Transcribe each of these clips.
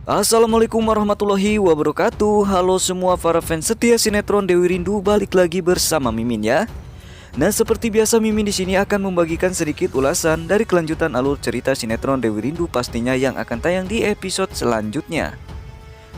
Assalamualaikum warahmatullahi wabarakatuh. Halo semua para fans setia sinetron Dewi Rindu, balik lagi bersama Mimin ya. Nah, seperti biasa Mimin di sini akan membagikan sedikit ulasan dari kelanjutan alur cerita sinetron Dewi Rindu pastinya yang akan tayang di episode selanjutnya.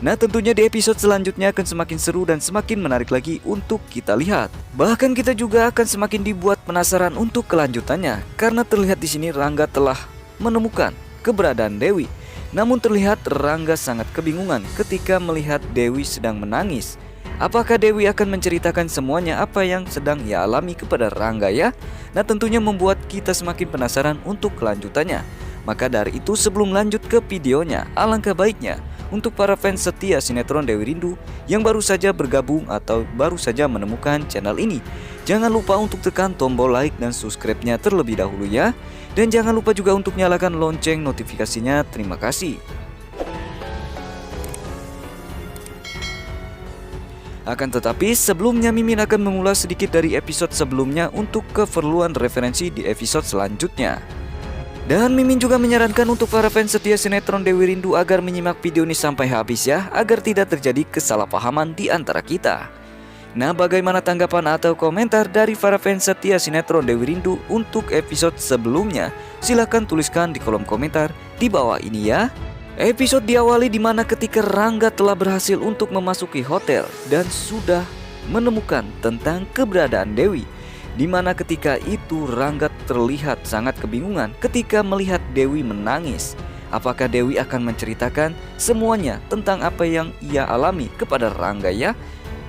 Nah, tentunya di episode selanjutnya akan semakin seru dan semakin menarik lagi untuk kita lihat. Bahkan kita juga akan semakin dibuat penasaran untuk kelanjutannya karena terlihat di sini Rangga telah menemukan keberadaan Dewi. Namun terlihat Rangga sangat kebingungan ketika melihat Dewi sedang menangis. Apakah Dewi akan menceritakan semuanya apa yang sedang ia alami kepada Rangga ya? Nah, tentunya membuat kita semakin penasaran untuk kelanjutannya. Maka dari itu sebelum lanjut ke videonya, alangkah baiknya untuk para fans setia sinetron Dewi Rindu yang baru saja bergabung atau baru saja menemukan channel ini, jangan lupa untuk tekan tombol like dan subscribe-nya terlebih dahulu ya. Dan jangan lupa juga untuk nyalakan lonceng notifikasinya. Terima kasih. Akan tetapi sebelumnya Mimin akan mengulas sedikit dari episode sebelumnya untuk keperluan referensi di episode selanjutnya. Dan Mimin juga menyarankan untuk para fans setia sinetron Dewi Rindu agar menyimak video ini sampai habis ya, agar tidak terjadi kesalahpahaman di antara kita. Nah, bagaimana tanggapan atau komentar dari para fans setia sinetron Dewi Rindu untuk episode sebelumnya? Silahkan tuliskan di kolom komentar di bawah ini ya. Episode diawali di mana ketika Rangga telah berhasil untuk memasuki hotel dan sudah menemukan tentang keberadaan Dewi. Di mana ketika itu Rangga terlihat sangat kebingungan ketika melihat Dewi menangis. Apakah Dewi akan menceritakan semuanya tentang apa yang ia alami kepada Rangga ya?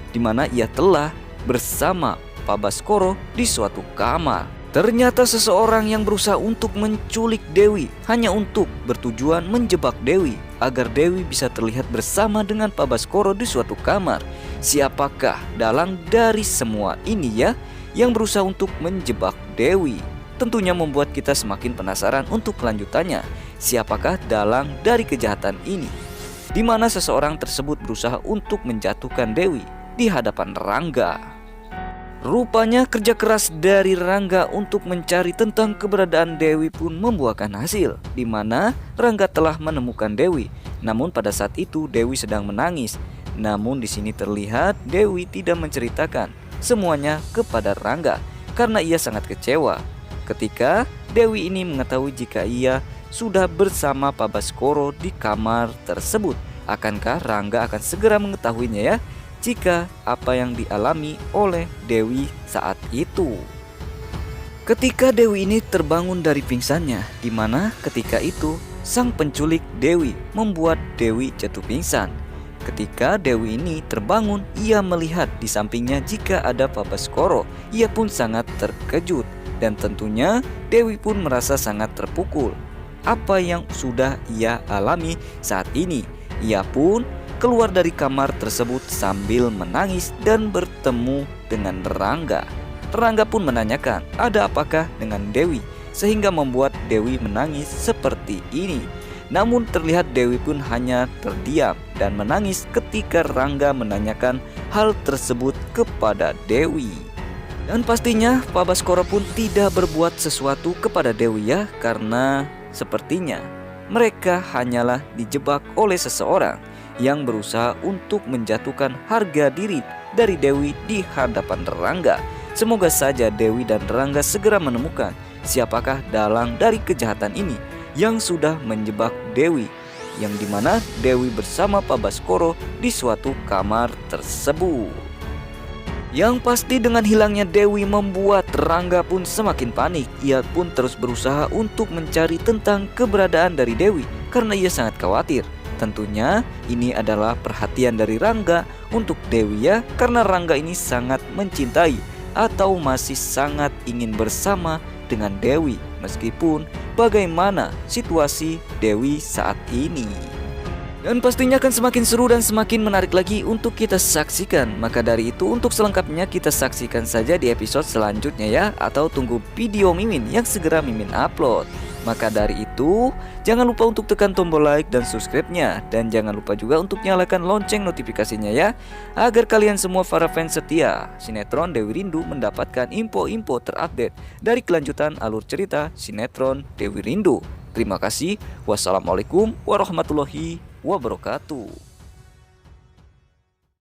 Di mana ia telah bersama Pak Baskoro di suatu kamar. Ternyata seseorang yang berusaha untuk menculik Dewi hanya untuk bertujuan menjebak Dewi agar Dewi bisa terlihat bersama dengan Pak Baskoro di suatu kamar. Siapakah dalang dari semua ini ya yang berusaha untuk menjebak Dewi? Tentunya membuat kita semakin penasaran untuk kelanjutannya. Siapakah dalang dari kejahatan ini? Di mana seseorang tersebut berusaha untuk menjatuhkan Dewi di hadapan Rangga. Rupanya kerja keras dari Rangga untuk mencari tentang keberadaan Dewi pun membuahkan hasil, di mana Rangga telah menemukan Dewi. Namun pada saat itu Dewi sedang menangis. Namun di sini terlihat Dewi tidak menceritakan semuanya kepada Rangga karena ia sangat kecewa ketika Dewi ini mengetahui jika ia sudah bersama Pak Baskoro di kamar tersebut. Akankah Rangga akan segera mengetahuinya ya jika apa yang dialami oleh Dewi saat itu? Ketika Dewi ini terbangun dari pingsannya, di mana ketika itu sang penculik Dewi membuat Dewi jatuh pingsan. Ketika Dewi ini terbangun, ia melihat di sampingnya jika ada Pak Baskoro. Ia pun sangat terkejut dan tentunya Dewi pun merasa sangat terpukul apa yang sudah ia alami saat ini. Ia pun keluar dari kamar tersebut sambil menangis dan bertemu dengan Rangga. Rangga pun menanyakan ada apakah dengan Dewi sehingga membuat Dewi menangis seperti ini. Namun terlihat Dewi pun hanya terdiam dan menangis ketika Rangga menanyakan hal tersebut kepada Dewi. Dan pastinya Pak Baskoro pun tidak berbuat sesuatu kepada Dewi ya, karena sepertinya mereka hanyalah dijebak oleh seseorang yang berusaha untuk menjatuhkan harga diri dari Dewi di hadapan Rangga. Semoga saja Dewi dan Rangga segera menemukan siapakah dalang dari kejahatan ini yang sudah menjebak Dewi, yang dimana Dewi bersama Pak Baskoro di suatu kamar tersebut. Yang pasti dengan hilangnya Dewi membuat Rangga pun semakin panik. Ia pun terus berusaha untuk mencari tentang keberadaan dari Dewi karena ia sangat khawatir. Tentunya ini adalah perhatian dari Rangga untuk Dewi ya, karena Rangga ini sangat mencintai atau masih sangat ingin bersama dengan Dewi meskipun bagaimana situasi Dewi saat ini. Dan pastinya akan semakin seru dan semakin menarik lagi untuk kita saksikan. Maka dari itu untuk selengkapnya kita saksikan saja di episode selanjutnya ya, atau tunggu video Mimin yang segera Mimin upload. Maka dari itu jangan lupa untuk tekan tombol like dan subscribe-nya. Dan jangan lupa juga untuk nyalakan lonceng notifikasinya ya, agar kalian semua para fans setia sinetron Dewi Rindu mendapatkan info-info terupdate dari kelanjutan alur cerita sinetron Dewi Rindu. Terima kasih. Wassalamualaikum warahmatullahi wabarakatuh. wabarakatuh.